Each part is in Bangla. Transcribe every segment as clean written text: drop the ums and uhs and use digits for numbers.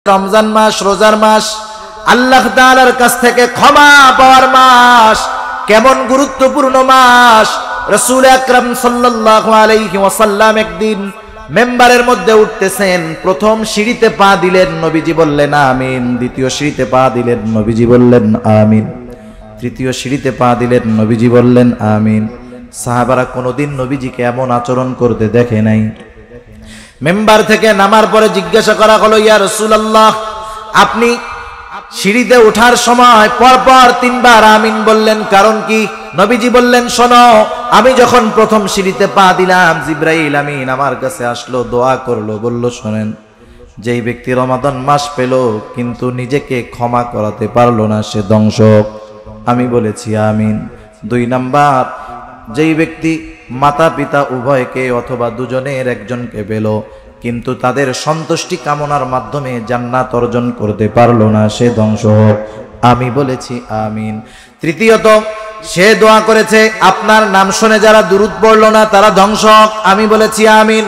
রমজান মাস রোজার মাস, আল্লাহ তাআলার কাছ থেকে ক্ষমা পাওয়ার মাস। কেমন গুরুত্বপূর্ণ মাস! রাসূল আকরাম সাল্লাল্লাহু আলাইহি ওয়াসাল্লাম একদিন মেম্বারের মধ্যে উঠতেছেন, প্রথম সিঁড়িতে পা দিলেন, নবীজি বললেন আমিন। দ্বিতীয় সিঁড়িতে পা দিলেন, নবীজি বললেন আমিন। তৃতীয় সিঁড়িতে পা দিলেন, নবীজি বললেন আমিন। সাহাবারা কোনোদিন নবীজিকে এমন আচরণ করতে দেখে নাই। মেম্বার থেকে নামার পরে জিজ্ঞাসা করা হলো, ইয়া রাসূলুল্লাহ, আপনি সিঁড়িতে ওঠার সময় পরপর 3 বার আমিন বললেন, কারণ কি? নবীজি বললেন, শোনো, আমি যখন প্রথম সিঁড়িতে পা দিলাম, জিবরাইল আমিন আমার কাছে আসলো, দোয়া করলো, বলল, শোনেন, যেই ব্যক্তি রমাদান মাস পেল কিন্তু নিজেকে ক্ষমা করাতে পারলো না, সে ধ্বংসক। আমি বলেছি আমিন। 2 নাম্বার, যেই ব্যক্তি মাতা পিতা উভয়কে অথবা দুজনের একজনকে পেল কিন্তু তাদের সন্তুষ্টি কামনার মাধ্যমে জান্নাত অর্জন করতে পারলো না, সে ধ্বংস হোক। আমি বলেছি আমিন। তৃতীয়ত, সে দোয়া করেছে, আপনার নাম শুনে যারা দুরূদ পড়লো না তারা ধ্বংস হোক। আমি বলেছি আমিন।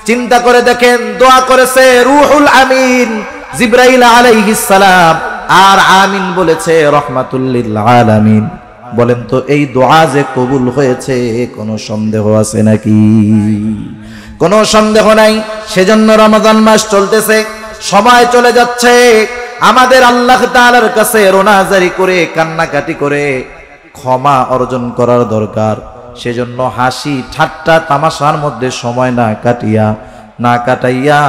চিন্তা করে দেখেন, দোয়া করেছে রূহুল আমিন জিবরাইল আলাইহিস সালাম, আর আমিন বলেছে রাহমাতুল লিল আলামিন। বলেন তো, এই দোয়া যে কবুল হয়েছে কোনো সন্দেহ আছে নাকি? কোনো সন্দেহ নাই। সেজন্য রমজান মাস চলতেছে, সময় চলে যাচ্ছে, আমাদের আল্লাহ তাআলার কাছে রোনাজারি করে কান্নাকাটি করে ক্ষমা অর্জন করার দরকার। সেজন্য হাসি ঠাট্টা তামাশার মধ্যে সময় না কাটাইয়া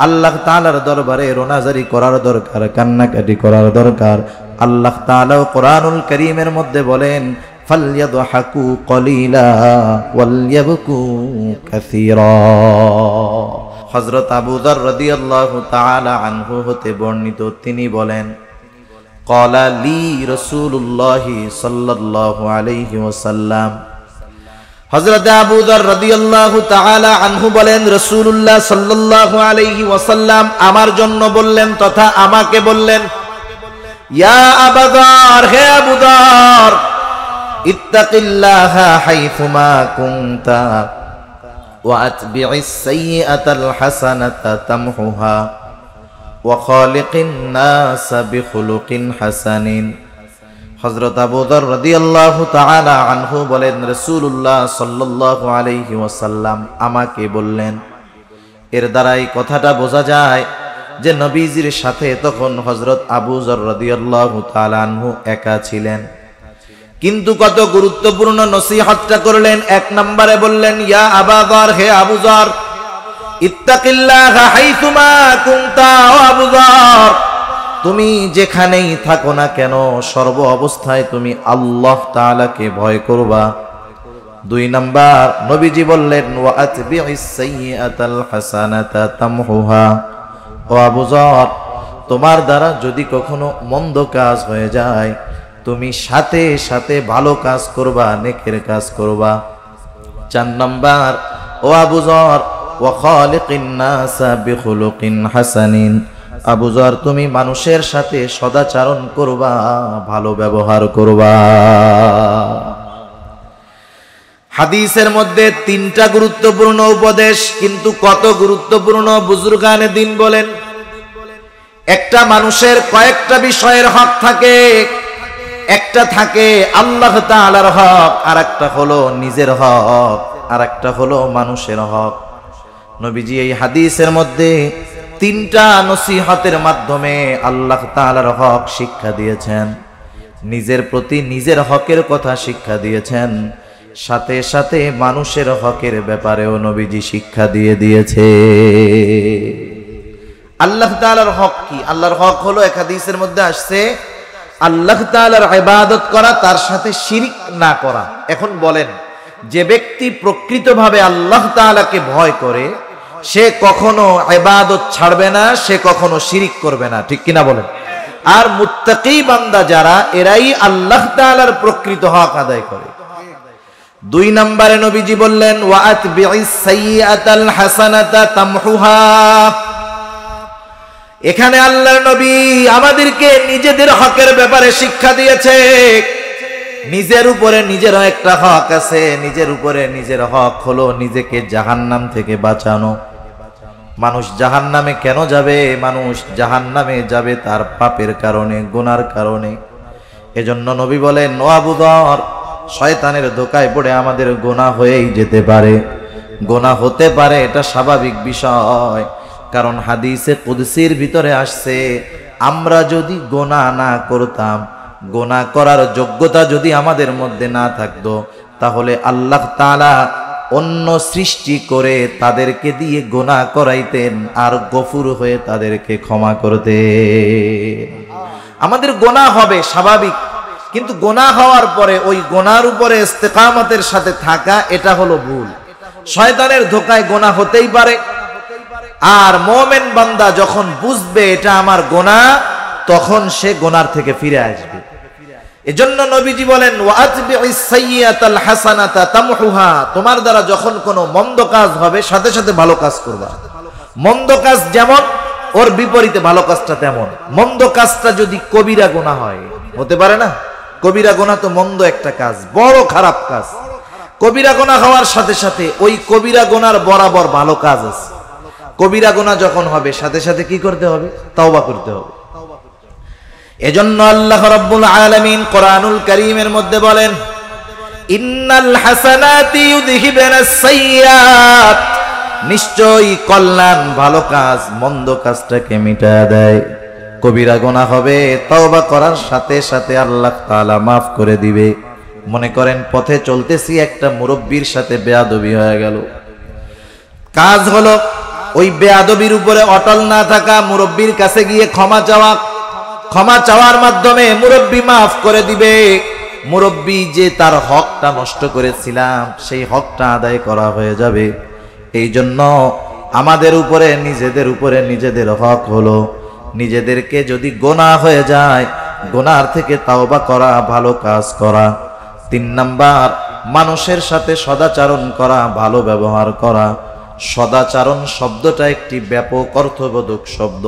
আল্লাহ তাআলার দরবারে রোনাজারি করার দরকার, কান্নাকাটি করার দরকার। আল্লাহ তাআলা কোরআনুল কারীমের মধ্যে বলেন, ফালইয়াদহাকু কলিলা ওয়ালইয়াবকু কাসীরা। হযরত আবু যর রাদিয়াল্লাহু তাআলা আনহু হতে বর্ণিত, তিনি বলেন, ক্বালা লি রাসূলুল্লাহ সাল্লাল্লাহু আলাইহি ওয়াসাল্লাম। হযরত আবু যর রাদিয়াল্লাহু তাআলা আনহু বলেন, রাসূলুল্লাহ সাল্লাল্লাহু আলাইহি ওয়াসাল্লাম আমার জন্য বললেন তথা আমাকে বললেন, ইয়া আবু যর, হে আবু যর, ইত্তাকিল্লাহা হাইথুমা কুনতা ওয়া আতবি'is সাইয়্যাতাল হাসানাতা তামহুহা ওয়া খালিকিন নাসা বিখুলুকিন হাসানিন। হযরত আবু যর রাদিয়াল্লাহু তাআলা আনহু বলেন, রাসূলুল্লাহ সাল্লাল্লাহু আলাইহি ওয়াসাল্লাম আমাকে বললেন। এর দ্বারাই কথাটা বোঝা যায় যে নবীজির সাথে তখন হযরত আবু যর রাদিয়াল্লাহু তাআলা আনহু একা ছিলেন, কিন্তু কত গুরুত্বপূর্ণ নসিহতটা করলেন। 1 নম্বরে বললেন, ইয়া আবু যর, হে আবু যর, ইত্তাকিল্লাহা হাইথুমা কুনতা। ও আবু যর, তুমি যেখানেই থাকো না কেন সর্ব অবস্থায় তুমি আল্লাহ তাআলাকে ভয় করবা। 2 নাম্বার, নবীজি বললেন, ওয়া আতবি'is সাইয়্যাতাল হাসানাতা তামহুহা। ও আবু যর, তোমার দ্বারা যদি কখনো মন্দ কাজ হয়ে যায়, তুমি সাথে সাথে ভালো কাজ করবা, নেকের কাজ করবা। 4 নাম্বার, ও আবু যর, ওয়া খালিকিন নাসা বিখুলুকিন হাসানিন। আবু যর, তুমি মানুষের সাথে সদাচরণ করবা, ভালো ব্যবহার করবা। হাদিসের মধ্যে 3টা গুরুত্বপূর্ণ উপদেশ, কিন্তু কত গুরুত্বপূর্ণ বুজুর্গানে দিন বলেন। একটা মানুষের কয়েকটা বিষয়ের হক থাকে। একটা থাকে আল্লাহ তাআলার হক, আর একটা হলো নিজের হক, আর একটা হলো মানুষের হক। নবীজি এই হাদিসের মধ্যে 3টা নসিহতের মাধ্যমে আল্লাহ তাআলার হক শিক্ষা দিয়েছেন, নিজের প্রতি নিজের হকের কথা শিক্ষা দিয়েছেন, সাথে সাথে মানুষের হকের ব্যাপারেও নবীজি শিক্ষা দিয়েছে। আল্লাহ তাআলার হক কি? আল্লাহর হক হলো, এক হাদিসের মধ্যে আসছে, আল্লাহ তাআলার ইবাদত করা, তার সাথে শিরক না করা। এখন বলেন, যে ব্যক্তি প্রকৃতভাবে আল্লাহ তাআলাকে ভয় করে সে কখনো ইবাদত ছাড়বে না, সে কখনো শিরক করবে না, ঠিক কিনা বলেন? আর মুত্তাকি বান্দা যারা, এরাই আল্লাহ তাআলার প্রকৃত হক আদায় করে। 2 নম্বরে নবীজি বললেন, ওয়া আতবি'is সাইয়্যাতাল হাসানাতা তামহুহা। এখানে আল্লাহর নবী আমাদেরকে নিজেদের হকের ব্যাপারে শিক্ষা দিয়েছে। নিজের উপরে নিজেরও একটা হক আছে। নিজের উপরে নিজের হক হলো নিজেকে জাহান্নাম থেকে বাঁচানো। মানুষ জাহান্নামে কেন যাবে? মানুষ জাহান্নামে যাবে তার পাপের কারণে, গুনার কারণে। এজন্য নবী বলেন, ও আবু যর, শয়তানের ধোকায় পড়ে আমাদের গুনাহ হয়েই যেতে পারে, গুনাহ হতে পারে, এটা স্বাভাবিক বিষয়। কারণ হাদিসে কুদসির ভিতরে আসছে, আমরা যদি গুনাহ না করতাম, গুনাহ করার যোগ্যতা যদি আমাদের মধ্যে না থাকতো, তাহলে আল্লাহ তাআলা অন্য সৃষ্টি করে তাদেরকে দিয়ে গুনাহ করাইতেন আর গফুর হয়ে তাদেরকে ক্ষমা করতেন। আমাদের গুনাহ হবে স্বাভাবিক, কিন্তু গুনাহ হওয়ার পরে ওই গুনাহর উপরে ইস্তেকামতের সাথে থাকা, এটা হলো ভুল। শয়তানের ধোকায় গুনাহ হতেই পারে, আর মুমিন বান্দা যখন বুঝবে এটা আমার গুনাহ, তখন সে গুনার থেকে ফিরে আসবে। এজন্য নবীজি বলেন, ওয়াতবি'is সাইয়্যাতাল হাসানাতা তামহুহা, তোমার দ্বারা যখন কোনো মন্দ কাজ হবে সাথে সাথে ভালো কাজ করবা। মন্দ কাজ যেমন, ওর বিপরীতে ভালো কাজটা তেমন। মন্দ কাজটা যদি কবিরা গুনাহ হয়, হতে পারে না? কবিরা গুনাহ তো মন্দ একটা কাজ, বড় খারাপ কাজ। কবিরা গুনাহ হওয়ার সাথে সাথে ওই কবিরা গুনার বরাবর ভালো কাজ আছে। কবিরা গুনাহ যখন হবে সাথে সাথে কি করতে হবে? তওবা করতে হবে। এজন্য আল্লাহ রাব্বুল আলামিন কোরআনুল কারীমের মধ্যে বলেন, ইন্নাল হাসানাতি ইউযহিবুনাস সাইয়্যাত, নিশ্চয়ই কল্যাণ ভালো কাজ মন্দ কাজটাকে মিটায় দেয়। কবিরা গুনাহ হবে, তওবা করার সাথে সাথে আল্লাহ তাআলা মাফ করে দিবে। মনে করেন পথে চলতেছি, একটা মুরব্বির সাথে বেয়াদবি হয়ে গেল। কাজ হলো ওই বেয়াদবির উপরে অটল না থাকা, মুরব্বির কাছে গিয়ে ক্ষমা চাওয়া। ক্ষমা চাওয়ার মাধ্যমে মুরব্বি মাফ করে দিবে। মুরব্বি যে তার হকটা নষ্ট করেছিলাম, সেই হকটা আদায় করা হয়ে যাবে। এই জন্য আমাদের উপরে নিজেদের হক হলো, নিজেদেরকে যদি গুনাহ হয়ে যায়, গুনার থেকে তাওবা করা, ভালো কাজ করা। 3 নাম্বার, মানুষের সাথে সদাচরণ করা, ভালো ব্যবহার করা। সদাচরণ শব্দটা একটি ব্যাপক অর্থবোধক শব্দ।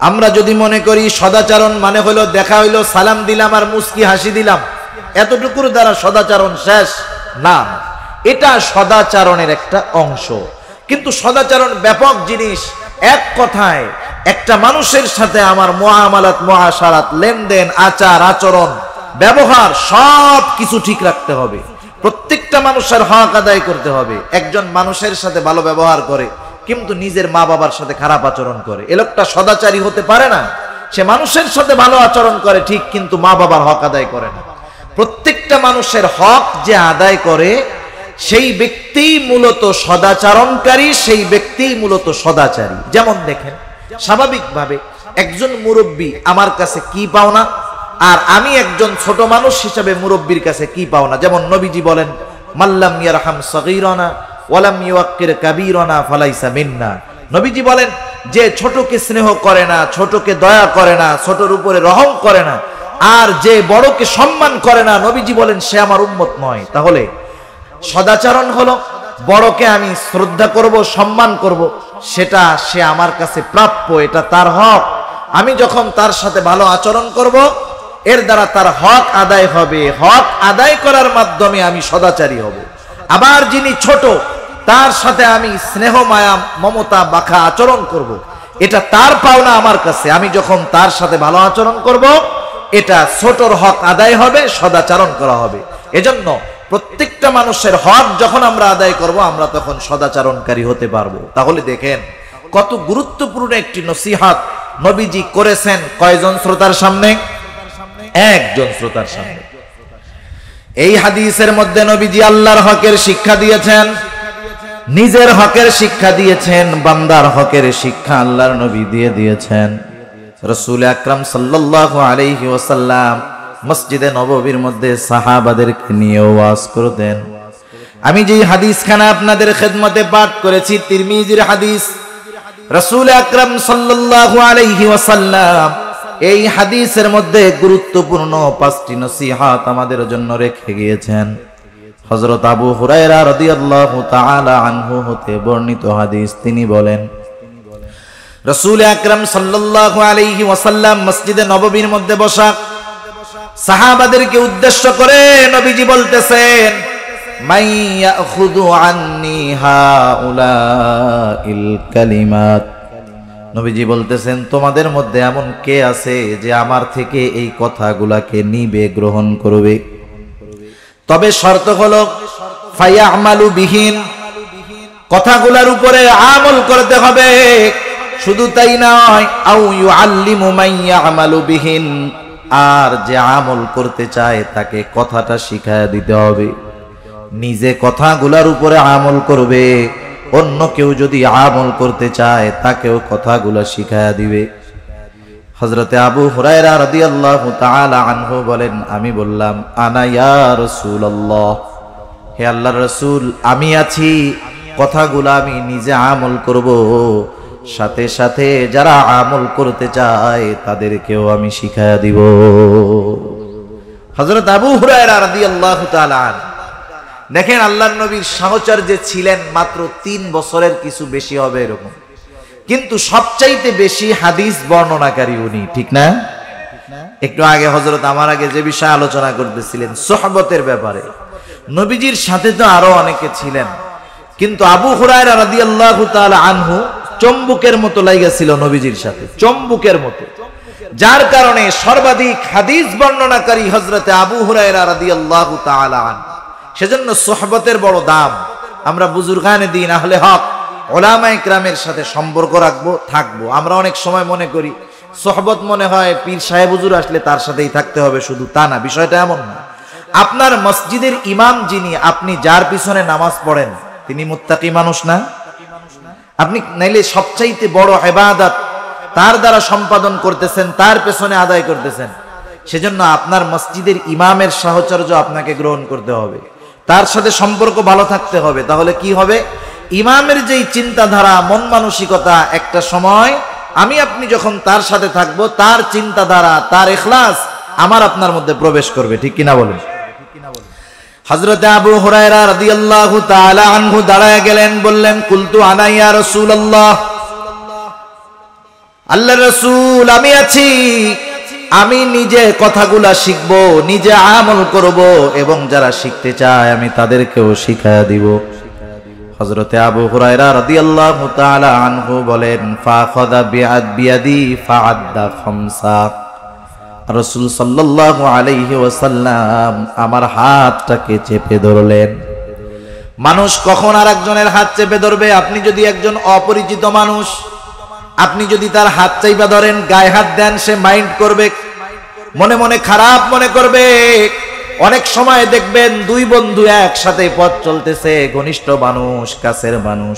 আমরা যদি মনে করি সদাচরণ মানে হলো দেখা হইলো, সালাম দিলাম আর মুস্কি হাসি দিলাম, এতটুকুর দ্বারা সদাচরণ শেষ, না, এটা সদাচরণের একটা অংশ। কিন্তু সদাচরণ ব্যাপক জিনিস। এক কথায় একটা মানুষের সাথে আমার মুআমালাত, মুআশারাত, লেনদেন, আচার আচরণ, ব্যবহার সব কিছু ঠিক রাখতে হবে। প্রত্যেকটা মানুষের হক আদায় করতে হবে। একজন মানুষের সাথে ভালো ব্যবহার করে কিন্তু নিজের মা বাবার সাথে খারাপ আচরণ করে, এ লোকটা সদাচারী হতে পারে না। সে মানুষের সাথে ভালো আচরণ করে ঠিক, কিন্তু মা বাবার হক আদায় করে না। প্রত্যেকটা মানুষের হক যে আদায় করে, সেই ব্যক্তি মূলত সদাচরণকারী, সেই ব্যক্তি মূলত সদাচারী। যেমন দেখেন, স্বাভাবিকভাবে একজন মুরব্বী আমার কাছে কি পাওনা, আর আমি একজন ছোট মানুষ হিসেবে মুরব্বীর কাছে কি পাওনা। যেমন নবীজি বলেন, মাল্লাম ইয়ারহাম সগীরানা ওয়ালাম ইউক্কির কাবীরানা ফালাইসা মিন্না। নবীজি বলেন, যে ছোটকে স্নেহ করে না, ছোটকে দয়া করে না, ছোটর উপরে রহম করে না, আর যে বড়কে সম্মান করে না, নবীজি বলেন সে আমার উম্মত নয়। তাহলে সদাচরণ হলো বড়কে আমি শ্রদ্ধা করব, সম্মান করব, সেটা সে আমার কাছে প্রাপ্য, এটা তার হক। আমি যখন তার সাথে ভালো আচরণ করব, এর দ্বারা তার হক আদায় হবে। হক আদায় করার মাধ্যমে আমি সদাচারী হব। আবার যিনি ছোট, তার সাথে আমি স্নেহ, মায়া, মমতা মাখা আচরণ করব, এটা তার পাওনা আমার কাছে। আমি যখন তার সাথে ভালো আচরণ করব, এটা ছোটর হক আদায় হবে, সদাচরণ করা হবে। এজন্য প্রত্যেকটা মানুষের হক যখন আমরা আদায় করব, আমরা তখন সদাচরণকারী হতে পারবো। তাহলে দেখেন কত গুরুত্বপূর্ণ একটি নসিহত নবীজি করেছেন। কয়জন শ্রোতার সামনে? একজন শ্রোতার সামনে। এই হাদিসের মধ্যে নবীজি আল্লাহর হকের শিক্ষা দিয়েছেন, নিজের হকের শিক্ষা দিয়েছেন, বান্দার হকের শিক্ষা আল্লাহর নবী দিয়ে দিয়েছেন। রাসূল আকরাম সাল্লাল্লাহু আলাইহি ওয়াসাল্লাম মসজিদে নববীর মধ্যে সাহাবাদেরকে নিয়ে ওয়াজ করতেন। আমি যেই হাদিসখানা আপনাদের খেদমতে পাঠ করেছি, তিরমিজির হাদিস। রাসূল আকরাম সাল্লাল্লাহু আলাইহি ওয়াসাল্লাম এই হাদিসের মধ্যে গুরুত্বপূর্ণ 5টি নসিহত আমাদের জন্য রেখে গিয়েছেন। হযরত আবু হুরায়রা রাদিয়াল্লাহু তাআলা আনহু হতে বর্ণিত হাদিস, তিনি বলেন, রাসূল আকরাম সাল্লাল্লাহু আলাইহি ওয়াসাল্লাম মসজিদে নববীর মধ্যে বসা সাহাবাদেরকে উদ্দেশ্য করে নবীজি বলতেছেন, মান ইয়াখুযু আন্নী হাউলাইল কালিমাত। নবীজি বলতেছেন তোমাদের মধ্যে এমন কে আছে যে আমার থেকে এই কথাগুলাকে নিবে, গ্রহণ করবে। তবে শর্ত হলো ফায়ামালু বিহিন, কথাগুলার উপরে আমল করতে হবে। শুধু তাই নয়, আও ইউআল্লিমু মান ইয়ামালু বিহিন, আর যে আমল করতে চায় তাকে কথাটা শিখায়া দিতে হবে। নিজে কথাগুলার উপরে আমল করবে, অন্য কেউ যদি আমল করতে চায় তাকেও কথাগুলো শিখায়া দিবে। হযরতে আবু হুরায়রা রাদিয়াল্লাহু তাআলা আনহু বলেন, আমি বললাম আনা ইয়া রাসূলুল্লাহ, হে আল্লাহর রাসূল, আমি আছি, কথাগুলো আমি নিজে আমল করব, সাথে সাথে যারা আমল করতে চায় তাদেরকেও আমি শিখায়া দিব। হযরত আবু হুরায়রা রাদিয়াল্লাহু তাআলা আনহু দেখেন, আল্লাহর নবীর সাহচর্য ছিলেন মাত্র 3 বছরের কিছু বেশি হবে এরকম, কিন্তু সবচাইতে বেশি হাদিস বর্ণনাকারী উনি, ঠিক না? একটু আগে হযরত আমার আগে যে বিষয় আলোচনা করতেছিলেন সুহবতের ব্যাপারে, নবীজির সাথে তো আরো অনেকে ছিলেন, কিন্তু আবু হুরায়রা রাদিয়াল্লাহু তাআলা আনহু চম্বুকের মতো লাগাছিল নবীজির সাথে, চম্বুকের মতো, যার কারণে সর্বাধিক হাদিস বর্ণনাকারী হযরতে আবু হুরায়রা রাদিয়াল্লাহু তাআলা আনহু। সেজন্য সুহবতের বড় দাম। আমরা বুজুর্গানে দিন আহলে হক উলামায়ে কেরামের সাথে সম্পর্ক রাখবো, থাকবো। আমরা অনেক সময় মনে করি সুহবত মনে হয় পীর সাহেব হুজুর আসলে তার সাথেই থাকতে হবে, শুধু তা না, বিষয়টা এমন না। আপনার মসজিদের ইমাম যিনি, আপনি যার পিছনে নামাজ পড়েন তিনি মুত্তাকি মানুষ না? আপনি নাইলে সবচাইতে বড় ইবাদত তার দ্বারা সম্পাদন করতেছেন, তার পেছনে আদায় করতেছেন। সেজন্য আপনার মসজিদের ইমামের সাহচর্য আপনাকে গ্রহণ করতে হবে, তার সাথে সম্পর্ক ভালো থাকতে হবে। তাহলে কি হবে? ইমামের যেই চিন্তাধারা, মন মানসিকতা, একটা সময় আমি আপনি যখন তার সাথে থাকবো, তার চিন্তাধারা, তার ইখলাস আমার আপনার মধ্যে প্রবেশ করবে, ঠিক কিনা বলেন? হযরতে আবু হুরায়রা রাদিয়াল্লাহু তাআলা আনহু দাঁড়ায় গেলেন, বললেন কুলতু আনা ইয়া রাসূলুল্লাহ, আল্লাহর রাসূল আমি আছি, আমি নিজে কথাগুলা শিখবো, নিজে আমল করব, এবং যারা শিখতে চায় আমি তাদেরকেও শিখায়া দিব। হযরতে আবু হুরায়রা রাদিয়াল্লাহু তাআলা আনহু বলেন ফাখাযা বিয়াদি ফাআদ্দা খামসা, রাসূল সাল্লাল্লাহু আলাইহি ওয়াসাল্লাম আমার হাতটাকে চেপে ধরলেন। মানুষ কখন আরেকজনের হাত চেপে ধরবে? আপনি যদি একজন অপরিচিত মানুষ, আপনি যদি তার হাত চাইপা ধরেন, গায়ে হাত দেন, সে মাইন্ড করবে, মনে মনে খারাপ মনে করবে। অনেক সময় দেখবেন দুই বন্ধু একসাথে পথ চলতেছে, ঘনিষ্ঠ মানুষ, কাছের মানুষ,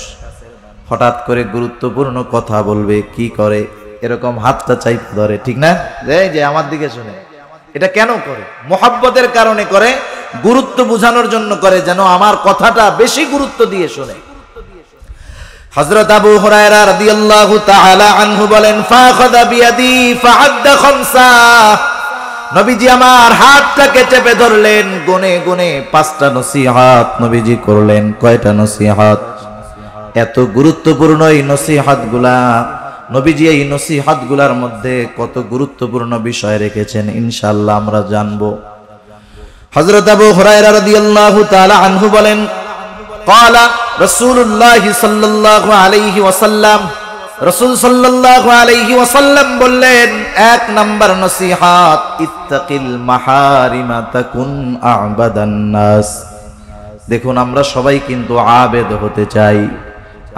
হঠাৎ করে গুরুত্বপূর্ণ কথা বলবে, কি করে? এরকম হাতটা চাইপা ধরে, ঠিক না? যে আমার দিকে শুনে, এটা কেন করে? মোহাব্বতের কারণে করে, গুরুত্ব বোঝানোর জন্য করে, যেন আমার কথাটা বেশি গুরুত্ব দিয়ে শুনে। হযরত আবু হুরায়রা রাদিয়াল্লাহু তাআলা আনহু বলেন ফাখাযা বিয়াদি ফাআদ্দা খামসা, নবীজি আমার হাতটাকে চেপে ধরলেন, গুনে গুনে 5টা নসিহত নবীজি করলেন। কয়টা নসিহত? এত গুরুত্বপূর্ণ এই নসিহতগুলা, নবীজি এই নসিহতগুলার মধ্যে কত গুরুত্বপূর্ণ বিষয় রেখেছেন ইনশাআল্লাহ আমরা জানবো। হযরত আবু হুরায়রা রাদিয়াল্লাহু তাআলা আনহু বলেন ক্বালা রাসূলুল্লাহ সাল্লাল্লাহু আলাইহি ওয়াসাল্লাম, রাসূল সাল্লাল্লাহু আলাইহি ওয়াসাল্লাম বললেন, 1 নাম্বার নসিহত ইত্তাকিল মাহারিমা তাকুন আ'বাদান নাস। দেখুন, আমরা সবাই কিন্তু আবেদ হতে চাই,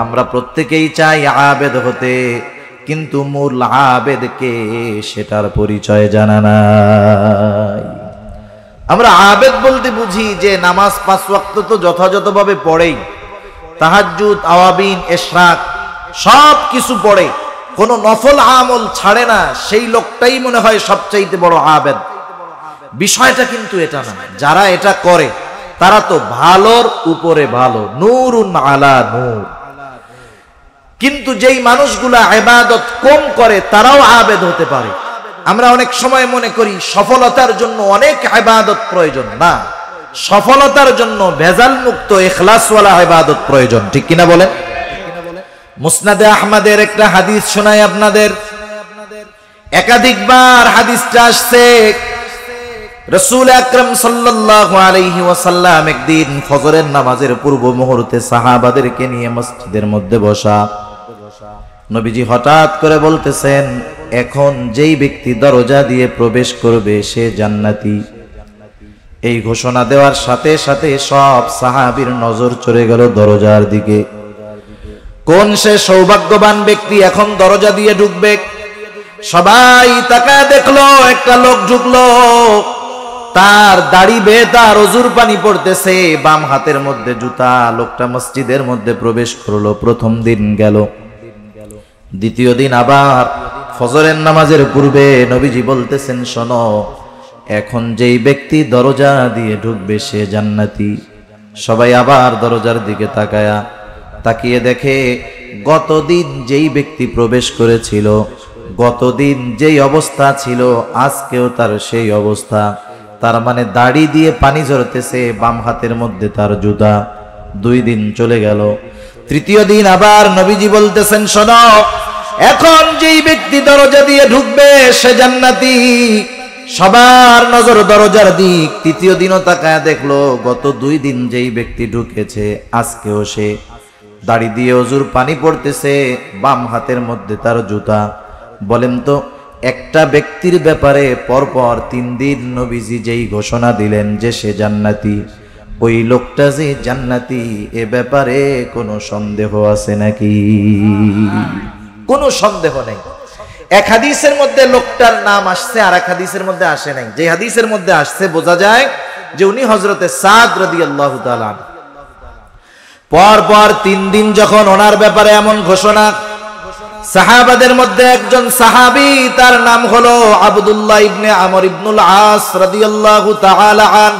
আমরা প্রত্যেকেই চাই আবেদ হতে, কিন্তু মূল আবেদকে সেটার পরিচয় জানা নাই। আমরা আবেদ বলতে বুঝি যে নামাজ 5 ওয়াক্ত তো যথাযথভাবে পড়েই, তাহাজ্জুদ, আওয়াবিন, ইশরাক সব কিছু পড়ে, কোনো নফল আমল ছাড়ে না, সেই লোকটাই মনে হয় সবচাইতে বড় আবেদ। বিষয়টা কিন্তু এটা না। যারা এটা করে তারা তো ভালোর উপরে ভালো, নূরুন আলা নূর। কিন্তু যেই মানুষগুলা ইবাদত কম করে তারাও আবেদ হতে পারে। আমরা অনেক সময় মনে করি সফলতার জন্য অনেক ইবাদত প্রয়োজন, না, সফলতার জন্য ভেজাল মুক্ত ইখলাসওয়ালা ইবাদত প্রয়োজন, ঠিক কিনা বলেন? মুসনাদে আহমদের একটা হাদিস শোনাই আপনাদের, একাধিকবার হাদিসটা আসছে। রাসূল আকরাম সাল্লাল্লাহু আলাইহি ওয়াসাল্লাম একদিন ফজরের নামাজের পূর্ব মুহূর্তে সাহাবাদেরকে নিয়ে মসজিদের মধ্যে বসা। নবীজি হঠাৎ করে বলতেছেন, এখন যেই ব্যক্তি দরজা দিয়ে প্রবেশ করবে সে জান্নাতি। এই ঘোষণা দেওয়ার সাথে সাথে সব সাহাবীর নজর চলে গেল দরজার দিকে। কোন সে সৌভাগ্যবান ব্যক্তি এখন দরজা দিয়ে ঢুকবে? সবাই তাকায় দেখলো, একটা লোক ঢুকলো, তার দাড়ি বেয়ে তার অজুর পানি পড়তেছে, বাম হাতের মধ্যে জুতা। লোকটা মসজিদের মধ্যে প্রবেশ করলো। প্রথম দিন গেল। দ্বিতীয় দিন আবার ফজরের নামাজের পূর্বে নবীজি বলতেছেন, শোনো, এখন যেই ব্যক্তি দরজা দিয়ে ঢুকবে সে জান্নাতি। সবাই আবার দরজার দিকে তাকিয়ে দেখে গতদিন যেই ব্যক্তি প্রবেশ করেছিল, গতদিন যেই অবস্থা ছিল আজকেও তার সেই অবস্থা। তার মানে দাড়ি দিয়ে পানি ঝরতেছে, বাম হাতের মধ্যে তার জুতা। 2 দিন চলে গেল। তৃতীয় দিন আবার নবীজি বলতেছেন, শোনো, এখন যেই ব্যক্তি দরজা দিয়ে ঢুকবে সে জান্নাতি। সবার নজর দরজার দিক। তৃতীয় দিনও তাকায় দেখলো গত 2 দিন যেই ব্যক্তি ঢুকেছে আজকেও সে। দাড়ি দিয়ে অজুর পানি পড়তেছে, বাম হাতের মধ্যে তার জুতা। বলেন তো, একটা ব্যক্তির ব্যাপারে পরপর 3 দিন নবীজি যেই ঘোষণা দিলেন যে সে জান্নাতি, ওই লোকটা যে জান্নাতি এ ব্যাপারে কোনো সন্দেহ আছে নাকি? কোনো সন্দেহ নেই। এক হাদিসের মধ্যে লোকটার নাম আসছে, আর এক হাদিসের মধ্যে আসে নাই। যে হাদিসের মধ্যে আসছে বোঝা যায় যে উনি হযরতে সাদ রাদিয়াল্লাহু তাআলা। পরপর 3 দিন যখন ওনার ব্যাপারে এমন ঘোষণা, সাহাবাদের মধ্যে একজন সাহাবী, তার নাম হলো আব্দুল্লাহ ইবনে আমর ইবনুল আস রাদিয়াল্লাহু তাআলা আন।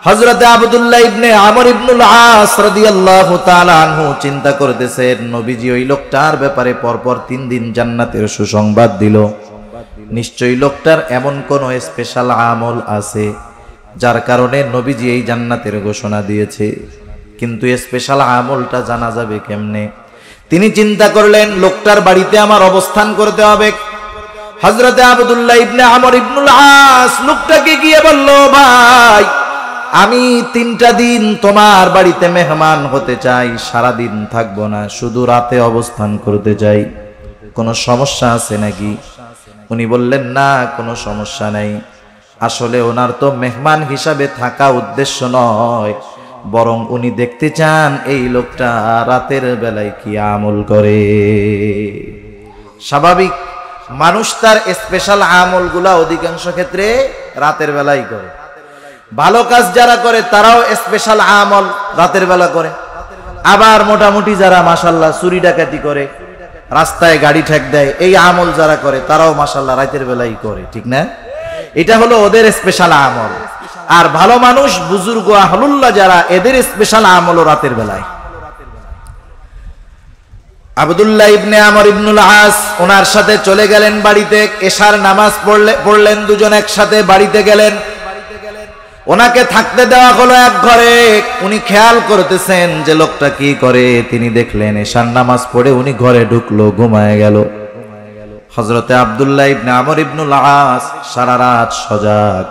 হযরতে আব্দুল্লাহ ইবনে আমর ইবনুল আস রাদিয়াল্লাহু তাআলা আনহু চিন্তা করতেছেন, নবীজি ওই লোকটার ব্যাপারে পরপর 3 দিন জান্নাতের সুসংবাদ দিল। নিশ্চয়ই লোকটার এমন কোন স্পেশাল আমল আছে যার কারণে নবীজি এই জান্নাতের ঘোষণা দিয়েছে। কিন্তু স্পেশাল আমলটা জানা যাবে কেমনে? তিনি চিন্তা করলেন, লোকটার বাড়িতে আমার অবস্থান করতে হবে। হযরতে আব্দুল্লাহ ইবনে আমর ইবনুল আস লোকটাকে গিয়ে বলল, ভাই, আমি 3টা দিন তোমার বাড়িতে মেহমান হতে চাই, সারা দিন থাকবো না, শুধু রাতে অবস্থান করতে চাই। কোনো সমস্যা আছে নাকি? উনি বললেন, না, কোনো সমস্যা নাই। আসলে ওনার তো মেহমান হিসাবে থাকা উদ্দেশ্য নয়, বরং উনি দেখতে চান এই লোকটা রাতের বেলায় কি আমল করে। স্বাভাবিক, মানুষ তার স্পেশাল আমলগুলা অধিকাংশ ক্ষেত্রে রাতের বেলায় করে। ভালো কাজ যারা করে তারাও স্পেশাল আমল রাতের বেলা করে। আবার মোটামুটি যারা মাশাআল্লাহ চুরি ডাকাতি করে, রাস্তায় গাড়ি ঠেক দেয়, এই আমল যারা করে তারাও মাশাআল্লাহ রাতের বেলায় করে, ঠিক না? এটা হলো ওদের স্পেশাল আমল। আর ভালো মানুষ, বুজুর্গ আহলুল্লাহ যারা, এদের স্পেশাল আমল রাতের বেলায়। আব্দুল্লাহ ইবনে আমর ইবনুল আস ওনার সাথে চলে গেলেন বাড়িতে। এশার নামাজ পড়লেন দুজন একসাথে, বাড়িতে গেলেন। ওনাকে থাকতে দেওয়া হলো এক ঘরে। উনি খেয়াল করতেছেন যে লোকটা কি করে। তিনি দেখলেন এশার নামাজ পড়ে উনি ঘরে ঢুকলো, ঘুমায় গেল। হযরতে আব্দুল্লাহ ইবনে আমর ইবনুল আস সারা রাত সজাগ,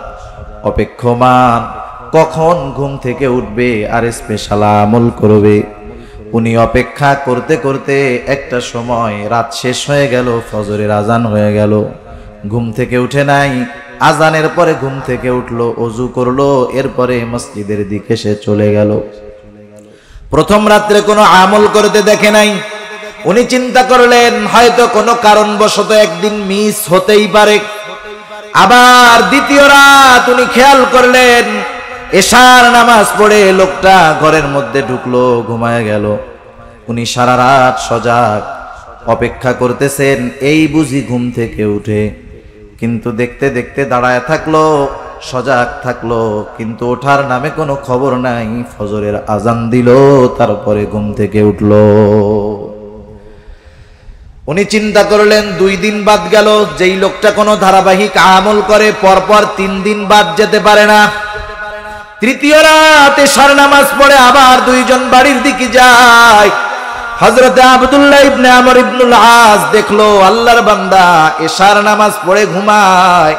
অপেক্ষমান, কখন ঘুম থেকে উঠবে আর স্পেশাল আমল করবে। উনি অপেক্ষা করতে করতে একটা সময় রাত শেষ হয়ে গেল, ফজরের আজান হয়ে গেল। ঘুম থেকে উঠে নাই। আজানের পরে ঘুম থেকে উঠলো, ওযু করলো, এরপরে মসজিদের দিকে সে চলে গেল। প্রথম রাত্রে কোনো আমল করতে দেখে নাই। উনি চিন্তা করলেন হয়তো কোনো কারণবশত একদিন মিস হতেই পারে। আবার দ্বিতীয় রাত উনি খেয়াল করলেন এশার নামাজ পড়ে লোকটা ঘরের মধ্যে ঢুকলো, ঘুমায় গেল। উনি সারা রাত সজাগ, অপেক্ষা করতেছেন এই বুঝি ঘুম থেকে উঠে। কিন্তু দেখতে দেখতে দাঁড়ায় থাকলো, সজাগ থাকলো, কিন্তু ওঠার নামে কোনো খবর নাই। ফজরের আজান দিল, তারপরে ঘুম থেকে উঠলো। উনি চিন্তা করলেন 2 দিন বাদ গেল, যেই লোকটা কোনো ধারাবাহিক আমল করে পরপর 3 দিন বাদ যেতে পারে না। তৃতীয় রাতে এশার নামাজ পড়ে আবার 2 জন বাড়ির দিকে যায়। হযরতে আব্দুল্লাহ ইবনে আমর ইবনুল আস দেখলো আল্লাহর বান্দা এশার নামাজ পড়ে ঘুমায়,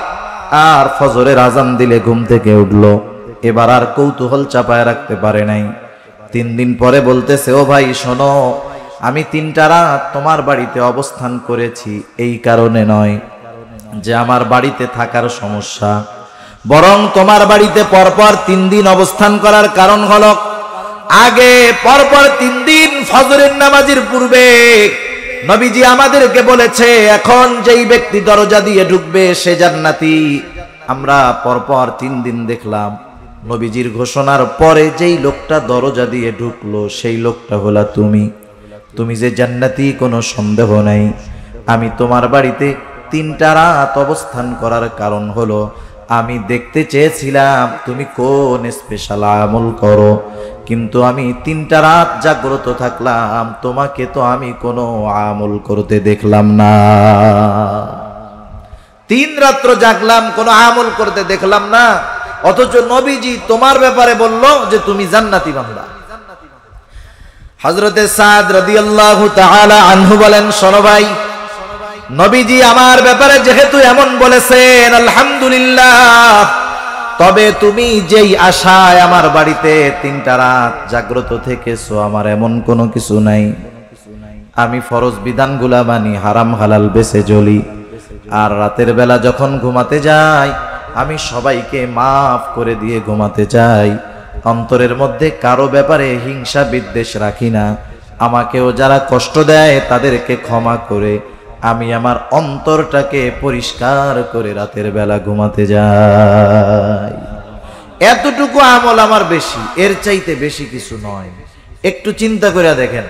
আর ফজরের আজান দিলে ঘুম থেকে উঠলো। এবার আর কৌতূহল চাপায় রাখতে পারে নাই। 3 দিন পরে বলতেছে, ও ভাই শোনো, আমি 3টা রাত তোমার বাড়িতে অবস্থান করেছি এই কারণে নয় যে আমার বাড়িতে থাকার সমস্যা, বরং তোমার বাড়িতে পরপর 3 দিন অবস্থান করার কারণ হলো আগে পরপর 3 দিন ফজরের নামাজের পূর্বে নবীজি আমাদেরকে বলেছে এখন যেই ব্যক্তি দরজা দিয়ে ঢুকবে সে জান্নাতি। আমরা পরপর 3 দিন দেখলাম নবীজির ঘোষণার পরে যেই লোকটা দরজা দিয়ে ঢুকলো সেই লোকটা হলা তুমি যে জান্নাতি কোনো সন্দেহ নাই। আমি তোমার বাড়িতে 3টা রাত অবস্থান করার কারণ হলো আমি দেখতে চেয়েছিলাম তুমি কোন স্পেশাল আমল করো, কিন্তু আমি 3টা রাত জাগ্রত থাকলাম, তোমাকে তো আমি কোনো আমল করতে দেখলাম না। 3 রাত্র জাগলাম, কোনো আমল করতে দেখলাম না, অথচ নবীজি তোমার ব্যাপারে বলল যে তুমি জান্নাতি বান্দা। হযরতে সাদ রাদিয়াল্লাহু তাআলা আনহু বলেন, শোনো ভাই, নবীজি আমার ব্যাপারে যেহেতু এমন বলেছেন আলহামদুলিল্লাহ, তবে তুমি যেই আশায় আমার বাড়িতে 3টা রাত জাগ্রত থেকেছো আমার এমন কোনো কিছু নাই। আমি ফরজ বিধানগুলা মানি, হারাম হালাল বেছে চলি, আর রাতের বেলা যখন ঘুমাতে যাই আমি সবাইকে মাফ করে দিয়ে ঘুমাতে চাই। অন্তরের মধ্যে কারো ব্যাপারে হিংসা বিদ্বেষ রাখি না। আমাকেও যারা কষ্ট দেয় তাদেরকে ক্ষমা করে আমি আমার অন্তরটাকে পরিষ্কার করে রাতের বেলা ঘুমাতে যাই। এতটুকু আমল আমার বেশি, এর চাইতে বেশি কিছু নয়। একটু চিন্তা করে দেখেন,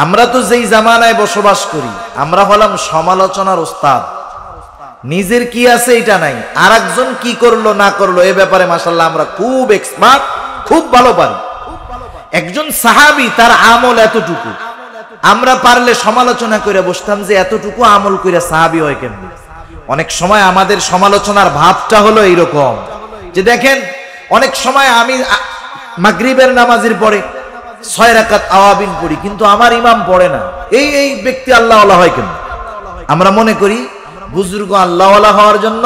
আমরা তো যেই জামানায় বসবাস করি আমরা হলাম সমালোচনার ওস্তাদ। নিজের কি আছে এটা নাই, আর একজন কি করলো না করলো এ ব্যাপারে মাশাআল্লাহ আমরা খুব এক্সপার্ট, খুব ভালো পারি। একজন সাহাবী তার আমল এতটুকু, আমরা পারলে সমালোচনা করে বসতাম যে এতটুকু আমল করে সাহাবী হয় কেমন। অনেক সময় আমাদের সমালোচনার ভাবটা হলো এইরকম যে দেখেন, অনেক সময় আমি মাগরিবের নামাজের পরে 6 রাকাত আওয়াবিন পড়ি, কিন্তু আমার ইমাম পড়ে না, এই ব্যক্তি আল্লাহওয়ালা হয় কেন? আমরা মনে করি বুজুর্গ আল্লাহওয়ালা হওয়ার জন্য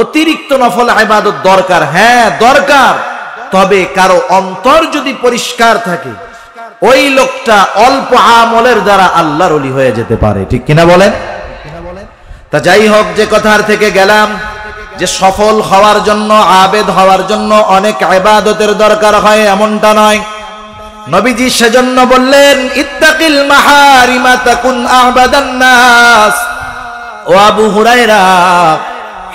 অতিরিক্ত নফল ইবাদত দরকার। হ্যাঁ দরকার, তবে কারো অন্তর যদি পরিষ্কার থাকে ওই লোকটা অল্প আমলের দ্বারা আল্লাহর ওলি হয়ে যেতে পারে, ঠিক কিনা বলেন? তা যাই হোক, যে কথার থেকে গেলাম যে সফল হওয়ার জন্য, আবেদ হওয়ার জন্য অনেক ইবাদতের দরকার হয় এমনটা নয়। নবীজি সেজন্য বললেন ইত্তাকিল মাহারিমা তাকুন আবাদান নাস। ও আবু হুরায়রা,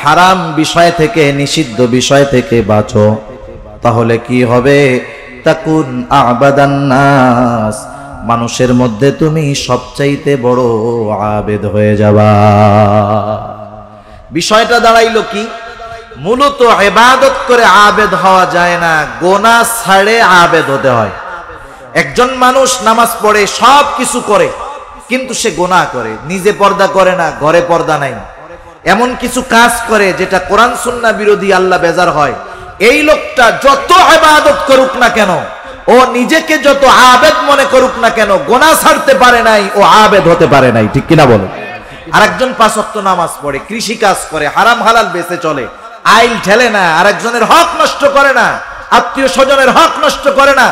হারাম বিষয় থেকে, নিষিদ্ধ বিষয় থেকে বাঁচো, তাহলে কি হবে? তাকুন আবাদান নাস, মানুষের মধ্যে তুমি সবচাইতে বড় আবেদ হয়ে যাবা। বিষয়টা দাঁড়াইলো কি? মূলত ইবাদত করে আবেদ হওয়া যায় না, গোনাহ ছাড়ে আবেদ হতে হয়। একজন মানুষ নামাজ পড়ে, সব কিছু করে, কিন্তু সে গোনাহ করে, নিজে পর্দা করে না, ঘরে পর্দা নাই, এমন কিছু কাজ করে যেটা কোরআন সুন্নাহ বিরোধী, আল্লাহ বেজার হয়। এই লোকটা যত ইবাদত করুক না কেন, ও নিজেকে যত আবেদ মনে করুক না কেন, গোনাহ ছাড়তে পারে নাই, ও আবেদ হতে পারে নাই, ঠিক কিনা বলো? আরেকজন 5 ওয়াক্ত নামাজ পড়ে, কৃষি কাজ করে, হারাম হালাল বেঁচে চলে, আইল ঠেলে না, আরেকজনের হক নষ্ট করে না, আত্মীয় স্বজনের হক নষ্ট করে না,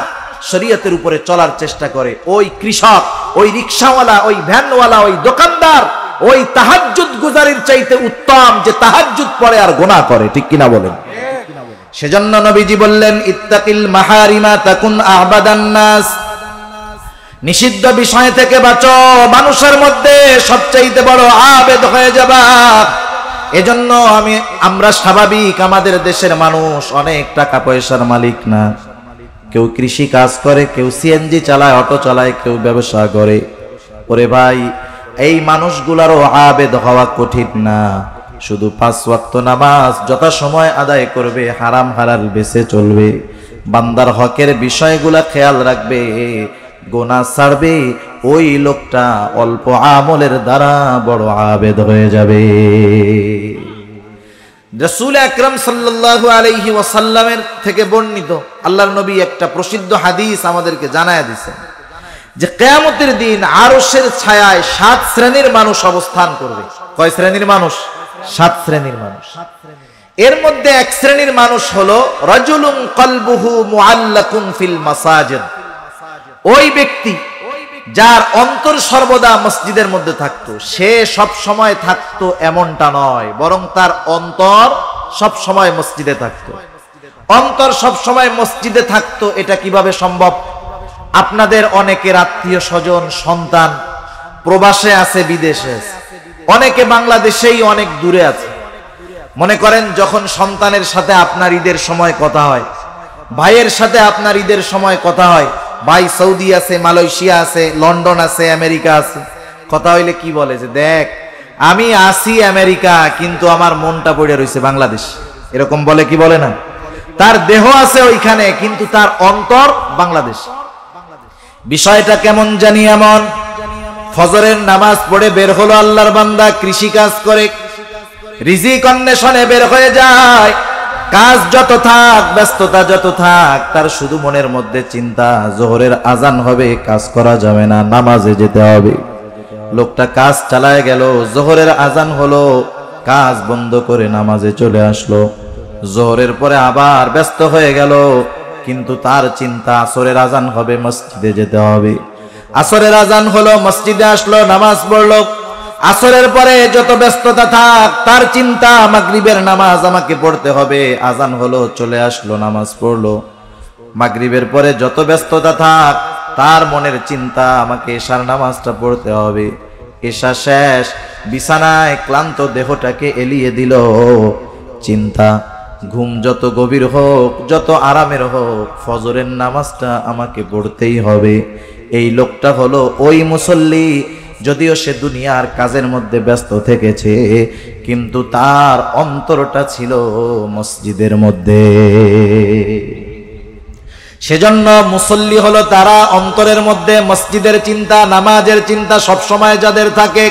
শরীয়তের উপরে চলার চেষ্টা করে। ওই কৃষক, ওই রিকশাওয়ালা, ওই ভ্যানওয়ালা, ওই দোকানদার, ওই তাহাজ্জুদ গুজারির চাইতে উত্তম যে তাহাজ্জুদ পড়ে আর গুনাহ করে, ঠিক কিনা বলেন? সেজন্য নবীজি বললেন ইত্তাকিল মাহারিমা তাকুন আবাদান নাস, নিষিদ্ধ বিষয় থেকে বাঁচো, মানুষের মধ্যে সবচাইতে বড় আবেদ হয়ে যাবা। এজন্য আমরা স্বাভাবিক, আমাদের দেশের মানুষ অনেক টাকা পয়সার মালিক না, কেউ কৃষি কাজ করে, কেউ সিএনজি চালায়, অটো চালায়, কেউ ব্যবসা করে। ওরে ভাই, এই মানুষগুলারও আবেদ হওয়া কঠিন না। শুধু 5 ওয়াক্ত নামাজ যথাসময় আদায় করবে, হারাম হালাল বেঁচে চলবে, বান্দার হকের বিষয়গুলা খেয়াল রাখবে, গোনাহ ছাড়বে, ওই লোকটা অল্প আমলের দ্বারা বড় আবেদ হয়ে যাবে। রাসূল আকরাম সাল্লাল্লাহু আলাইহি ওয়াসাল্লামের থেকে বর্ণিত আল্লাহর নবী একটা প্রসিদ্ধ হাদিস আমাদেরকে জানায়া দিয়েছেন যে কিয়ামতের দিন আরশের ছায়ায় 7 শ্রেণীর মানুষ অবস্থান করবে। কয় শ্রেণীর মানুষ? 7 শ্রেণীর মানুষ। এর মধ্যে এক শ্রেণীর মানুষ হলো রাজুলুন কলবুহু মুআল্লাকুন ফিল মাসাজিদ। ওই ব্যক্তি যার অন্তর সর্বদা মসজিদের মধ্যে থাকতো, সে সব সময় থাকতো এমনটা নয়, বরং তার অন্তর সব সময় মসজিদে থাকতো। অন্তর সব সময় মসজিদে থাকতো, এটা কিভাবে সম্ভব? আপনাদের অনেকের আত্মীয় স্বজন সন্তান প্রবাসে আছে, বিদেশে আছে, অনেকে বাংলাদেশেই অনেক দূরে আছে। মনে করেন যখন সন্তানের সাথে আপনার ঈদের সময় কথা হয়, ভাইয়ের সাথে আপনার ঈদের সময় কথা হয়, ভাই সৌদি আছে, মালয়েশিয়া আছে, লন্ডন আছে, আমেরিকা আছে, কথা হইলে কি বলে যে দেখ আমি আসি আমেরিকা কিন্তু আমার মনটা পড়ে রয়েছে বাংলাদেশ, এরকম বলে কি বলে না? তার দেহ আছে ওইখানে কিন্তু তার অন্তর বাংলাদেশ। বিষয়টা কেমন জানি এমন, ফজরের নামাজ পড়ে বের হলো আল্লাহর বান্দা, কৃষি কাজ করে, রিজিক অন্বেষণে বের হয়ে যায়। কাজ যত থাক, ব্যস্ততা যত থাক, তার শুধু মনের মধ্যে চিন্তা জোহরের আজান হবে, কাজ করা যাবে না, নামাজে যেতে হবে। লোকটা কাজ চালায় গেল, জোহরের আজান হলো, কাজ বন্ধ করে নামাজে চলে আসলো। জোহরের পরে আবার ব্যস্ত হয়ে গেল, কিন্তু তার চিন্তা আসরের আজান হবে, মসজিদে যেতে হবে। আসরের আজান হলো, মসজিদে আসলো, নামাজ পড়লো। আসরের পরে যত ব্যস্ততা থাক, তার চিন্তা মাগরিবের নামাজ আমাকে পড়তে হবে। আজান হলো, চলে আসলো, নামাজ পড়লো। মাগরিবের পরে যত ব্যস্ততা থাক, তার মনের চিন্তা আমাকে এশার নামাজটা পড়তে হবে। এশা শেষ, বিছানায় ক্লান্ত দেহটাকে এলিয়ে দিল চিন্তা, ঘুম যত গভীর হোক, যত আরামের হোক, ফজরের নামাজটা আমাকে পড়তেই হবে। এই লোকটা হলো ওই মুসল্লি, যদিও সে দুনিয়ার কাজের মধ্যে ব্যস্ত থেকেছে, কিন্তু তার অন্তরটা ছিল মসজিদের মধ্যে। সেজন্য মুসল্লি হলো তারা অন্তরের মধ্যে মসজিদের চিন্তা, নামাজের চিন্তা সব সময় যাদের থাকে।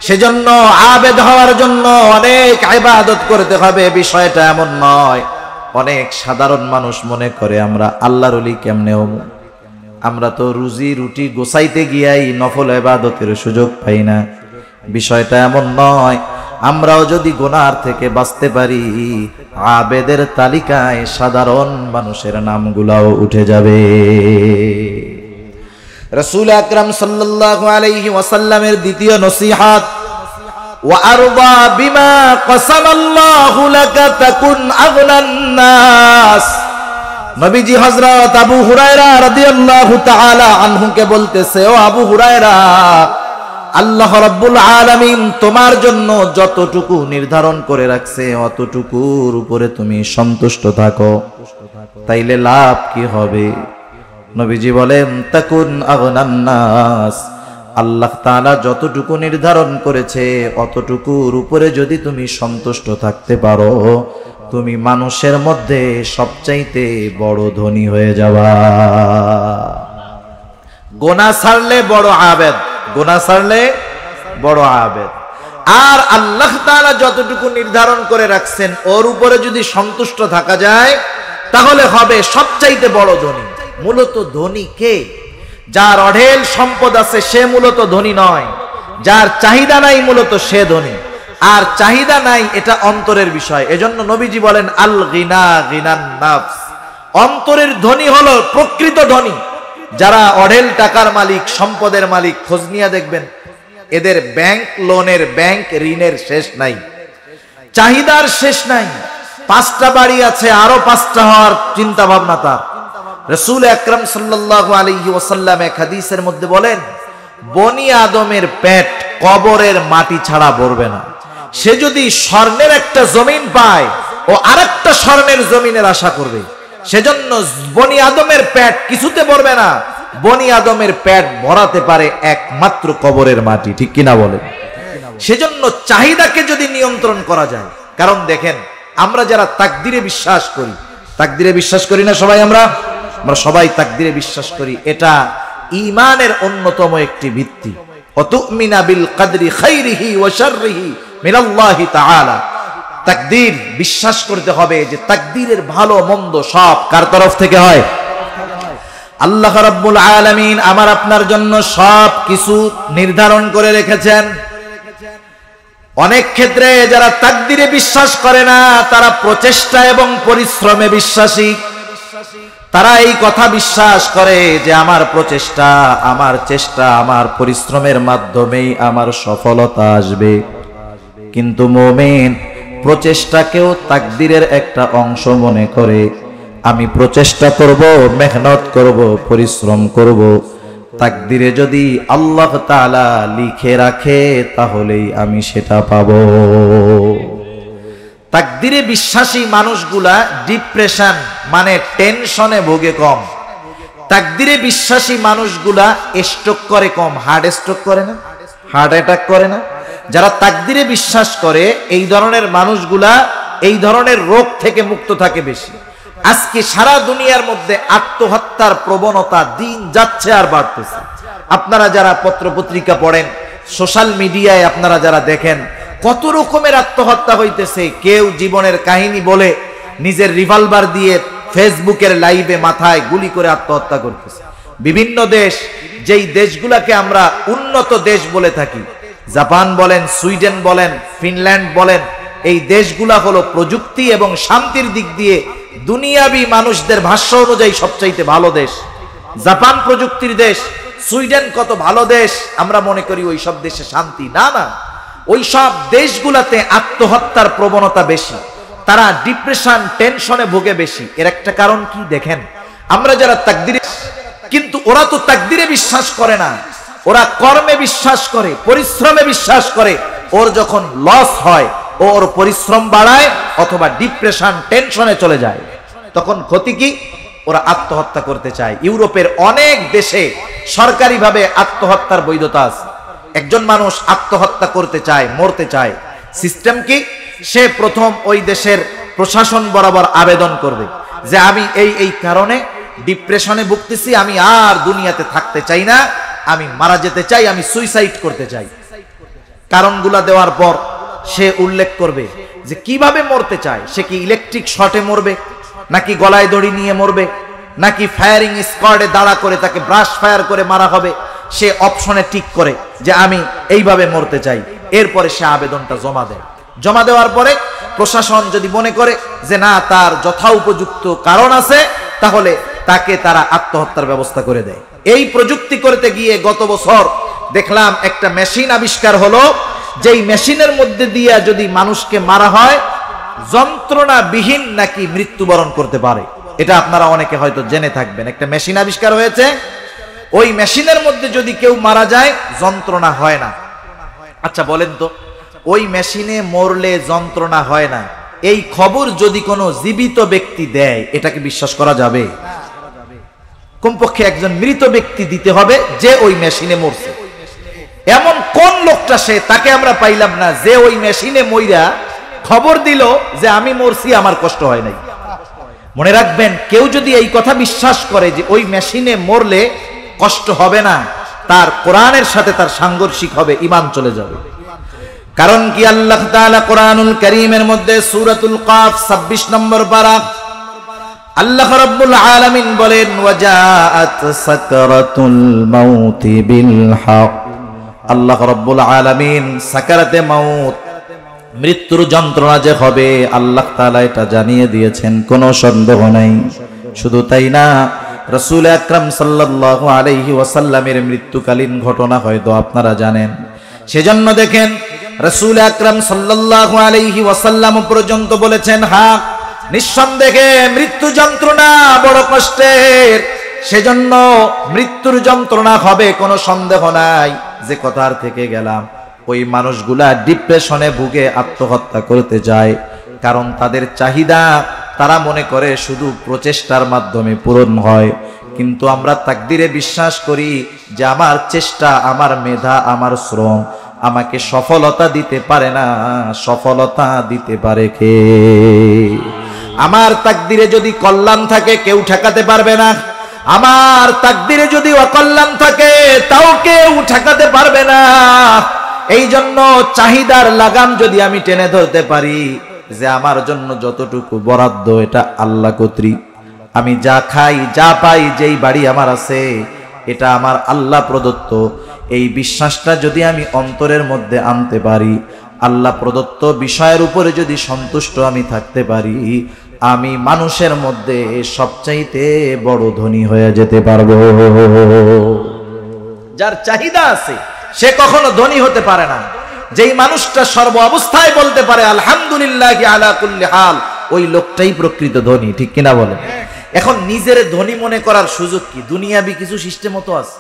সেজন্য আবেদ হওয়ার জন্য অনেক ইবাদত করতে হবে, বিষয়টা এমন নয়। অনেক সাধারণ মানুষ মনে করে আমরা আল্লাহর ওলি কেমনে হব, আমরা তো রুজি রুটি গোছাইতে গিয়াই নফল ইবাদতের সুযোগ পাই না। বিষয়টা এমন নয়। আমরাও যদি গুনার থেকে বাঁচতে পারি, আবেদের তালিকায় সাধারণ মানুষের নামগুলাও উঠে যাবে। রাসূল আকরাম সাল্লাল্লাহু আলাইহি ওয়াসাল্লামের দ্বিতীয় নসিহত, ওয়া আরদা বিমা কাসামাল্লাহু লাকা তাকুন আগনান নাস। নবীজি হযরত আবু হুরায়রা রাদিয়াল্লাহু তাআলা আনহুকে বলতেছে, ও আবু হুরায়রা, আল্লাহ রাব্বুল আলামিন তোমার জন্য যতটুকু নির্ধারণ করে রাখছে অতটুকুর উপরে তুমি সন্তুষ্ট থাকো, তাইলে লাভ কি হবে? নবীজি বলেন, তাকুন আগনান নাস। আল্লাহ তাআলা যতটুকু নির্ধারণ করেছে অতটুকুর উপরে যদি তুমি সন্তুষ্ট থাকতে পারো, তুমি মানুষের মধ্যে সবচাইতে বড় ধনী হয়ে যাবা। গোনা ছাড়লে বড় আবেদ, গোনা ছাড়লে বড় আবেদ। আর আল্লাহ তাআলা যতটুকু নির্ধারণ করে রাখছেন ওর উপরে যদি সন্তুষ্ট থাকা যায়, তাহলে হবে সবচাইতে বড় ধনী। মূলত ধনী কে? যার অঢেল সম্পদ আছে সে মূলত ধনী নয়, যার চাহিদা নাই মূলত সে ধনী। আর চাহিদা নাই এটা অন্তরের বিষয়। এজন্য নবীজি বলেন, আল গিনা গিনান নাফস। অন্তরের ধনী হলো প্রকৃত ধনী। যারা অঢেল টাকার মালিক, সম্পদের মালিক, খোঁজ নিয়ে দেখবেন এদের ব্যাংক লোনের, ব্যাংক ঋণের শেষ নাই, চাহিদার শেষ নাই। 5টা বাড়ি আছে, আরো 5টা হওয়ার চিন্তা ভাবনা তার। রাসূল আকরাম সাল্লাল্লাহু আলাইহি ওয়াসাল্লাম এক হাদিসের মধ্যে বলেন, বনি আদমের পেট কবরের মাটি ছাড়া ভরবে না। সে যদি স্বর্ণের একটা জমিন পায়, ও আরেকটা স্বর্ণের জমিনের আশা করবে। সেজন্য বনি আদমের পেট কিছুতে ভরবে না। বনি আদমের পেট ভরাতে পারে একমাত্র কবরের মাটি, ঠিক কিনা বলে? সেজন্য চাহিদাকে যদি নিয়ন্ত্রণ করা যায়, কারণ দেখেন আমরা যারা তাকদিরে বিশ্বাস করি, তাকদিরে বিশ্বাস করি না সবাই? আমরা সবাই তাকদিরে বিশ্বাস করি। এটা ঈমানের অন্যতম একটি ভিত্তি। ওয়াতুমিনা বিল কদরি খাইরিহি ওয়া শাররিহি মিনাল্লাহি তাআলা। তাকদীর বিশ্বাস করতে হবে যে তাকদীরের ভালো মন্দ সব কার তরফ থেকে হয়? আল্লাহ রাব্বুল আলামিন আমার আপনার জন্য সব কিছু নির্ধারণ করে রেখেছেন। অনেক ক্ষেত্রে যারা তাকদীরে বিশ্বাস করে না তারা প্রচেষ্টা এবং পরিশ্রমে বিশ্বাসী। তারা এই কথা বিশ্বাস করে যে আমার প্রচেষ্টা, আমার চেষ্টা, আমার পরিশ্রমের মাধ্যমেই আমার সফলতা আসবে। কিন্তু মুমিন প্রচেষ্টাকেও তাকদীরের একটা অংশ মনে করে। আমি প্রচেষ্টা করব, মেহনত করব, পরিশ্রম করব, তাকদীরে যদি আল্লাহ তাআলা লিখে রাখে তাহলেই আমি সেটা পাব। তাকদীরে বিশ্বাসী মানুষগুলা ডিপ্রেশন মানে টেনশনে ভোগে কম। তাকদীরে বিশ্বাসী মানুষগুলা স্ট্রোক করে কম। হার্ট স্ট্রোক করে না, হার্ট অ্যাটাক করে না। যারা তাকদীরে বিশ্বাস করে এই ধরনের মানুষগুলা এই ধরনের রোগ থেকে মুক্ত থাকে বেশি। আজকে সারা দুনিয়ার মধ্যে আত্মহত্যার প্রবণতা দিন যাচ্ছে আর বাড়তেছে। আপনারা যারা পত্রপত্রিকা পড়েন, সোশ্যাল মিডিয়ায় আপনারা যারা দেখেন, কত রকমের আত্মহত্যা হইতেছে। কেউ জীবনের কাহিনী বলে নিজের রিভলভার দিয়ে ফেসবুকের লাইভে মাথায় গুলি করে আত্মহত্যা করতেছে। বিভিন্ন দেশ, যেই দেশগুলোকে আমরা উন্নত দেশ বলে থাকি, জাপান বলেন, সুইডেন বলেন, ফিনল্যান্ড বলেন, এই দেশগুলা হলো প্রযুক্তি এবং শান্তির দিক দিয়ে দুনিয়াবি মানুষদের ভাষ্য অনুযায়ী সবচাইতে ভালো দেশ। জাপান প্রযুক্তির দেশ, সুইডেন কত ভালো দেশ। আমরা মনে করি ওই সব দেশে শান্তি। না না, ওই সব দেশগুলাতে আত্মহত্যার প্রবণতা বেশি। তারা ডিপ্রেশন, টেনশনে ভোগে বেশি। এর একটা কারণ কি দেখেন, আমরা যারা তাকদীরে, কিন্তু ওরা তো তাকদীরে বিশ্বাস করে না, ওরা কর্মে বিশ্বাস করে, পরিশ্রমে বিশ্বাস করে। ওর যখন লস হয়, ওর পরিশ্রম বাড়ায় অথবা ডিপ্রেশন, টেনশনে চলে যায়, তখন ক্ষতি কি? ওরা আত্মহত্যা করতে চায়। ইউরোপের অনেক দেশে সরকারিভাবে আত্মহত্যার বৈধতা আছে। একজন মানুষ আত্মহত্যা করতে চায়, মরতে চায়, সিস্টেম কি? সে প্রথম ওই দেশের প্রশাসন বরাবর আবেদন করবে যে আমি এই কারণে ডিপ্রেশনে ভুগতেছি, আমি আর দুনিয়াতে থাকতে চাই না, আমি মারা যেতে চাই, আমি সুইসাইড করতে চাই। কারণগুলা দেওয়ার পর সে উল্লেখ করবে যে কিভাবে মরতে চায়। সে কি ইলেকট্রিক শর্টে মরবে, নাকি গলায় দড়ি নিয়ে মরবে, নাকি ফায়ারিং স্কোয়াডে দাঁড়া করে তাকে ব্রাশ ফায়ার করে মারা হবে। সে অপশনে ঠিক করে যে আমি এইভাবে মরতে চাই। এরপরে সে আবেদনটা জমা দেয়। জমা দেওয়ার পরে প্রশাসন যদি মনে করে যে না, তার যথোপযুক্ত কারণ আছে, তাহলে তাকে তারা আত্মহত্যার ব্যবস্থা করে দেয়। এই প্রযুক্তি করতে গিয়ে গত বছর দেখলাম একটা মেশিন আবিষ্কার হলো, যেই মেশিনের মধ্যে দিয়ে যদি মানুষকে মারা হয়, যন্ত্রণাবিহীন নাকি মৃত্যুবরণ করতে পারে। এটা আপনারা অনেকে হয়তো জেনে থাকবেন। একটা মেশিন আবিষ্কার হয়েছে, ওই মেশিনের মধ্যে যদি কেউ মারা যায় যন্ত্রণা হয় না। আচ্ছা বলেন তো, ওই মেশিনে মরলে যন্ত্রণা হয় না, এই খবর যদি কোনো জীবিত ব্যক্তি দেয়, এটাকে বিশ্বাস করা যাবে? কমপক্ষে একজন মৃত ব্যক্তি দিতে হবে যে ওই মেশিনে মরছে। এমন কোন লোকটা সে, তাকে আমরা পাইলাম না যে ওই মেশিনে মইরা খবর দিল যে আমি মরছি, আমার কষ্ট হয় নাই। মনে রাখবেন, কেউ যদি এই কথা বিশ্বাস করে যে ওই মেশিনে মরলে কষ্ট হবে না, তার কোরআনের সাথে তার সাংঘর্ষিক হবে, ঈমান চলে যাবে। কারণ কি, আল্লাহ তাআলা কোরআনুল কারীমের মধ্যে সূরাতুল কাফ 26 নম্বর পারা, আল্লাহ রাব্বুল আলামিন বলেন, ওয়াজাআত সাকরাতুল মাউতি বিল হক। আল্লাহ রাব্বুল আলামিন সাকারাতে মাউত, মৃত্যুর যন্ত্রণা যে হবে, আল্লাহ তাআলা এটা জানিয়ে দিয়েছেন, কোনো সন্দেহ নাই। শুধু তাই না, রাসূল আকরাম সাল্লাল্লাহু আলাইহি ওয়াসাল্লামের মৃত্যুকালীন ঘটনা হয়তো আপনারা জানেন। সেজন্য দেখেন, রাসূল আকরাম সাল্লাল্লাহু আলাইহি ওয়াসাল্লাম পর্যন্ত বলেছেন, হ্যাঁ নিঃসন্দেহে মৃত্যু যন্ত্রণা বড় কষ্টের, সেজন্য মৃত্যুর যন্ত্রণা হবে, কোনো সন্দেহ নাই। যে কথার থেকে গেলাম, ওই মানুষগুলা ডিপ্রেশনে ভুগে আত্মহত্যা করতে যায়, কারণ তাদের চাহিদা তারা মনে করে শুধু প্রচেষ্টার মাধ্যমে পূরণ হয়। কিন্তু আমরা তাকদীরে বিশ্বাস করি যে আমার চেষ্টা, আমার মেধা, আমার শ্রম আমাকে সফলতা দিতে পারে না, সফলতা দিতে পারে কে? আমার তাকদীরে যদি কল্যাণ থাকে কেউ ঠেকাতে পারবে না, আমার তাকদীরে যদি অকল্যাণ থাকে তাও কেউ ঠেকাতে পারবে না। এই জন্য চাহিদার লাগাম যদি আমি টেনে ধরতে পারি যে আমার জন্য যতটুকু বরাদ্দ এটা আল্লাহ কর্তৃক, আমি যা খাই, যা পাই, যেই বাড়ি আমার আছে এটা আমার আল্লাহ প্রদত্ত, এই বিশ্বাসটা যদি আমি অন্তরের মধ্যে আনতে পারি, আল্লাহ প্রদত্ত বিষয়ের উপরে যদি সন্তুষ্ট আমি থাকতে পারি, আমি মানুষের মধ্যে সবচাইতে বড় ধনী হয়ে যেতে পারবো। যার চাহিদা আছে সে কখনো ধনী হতে পারে না। যেই মানুষটা সর্ব অবস্থায় বলতে পারে আলহামদুলিল্লাহি আলা কুল্লি হাল, ওই লোকটাই প্রকৃত ধনী, ঠিক কিনা বলেন? এখন নিজের ধনী মনে করার সুযোগ কি? দুনিয়াবি কিছু সিস্টেম তো আছে।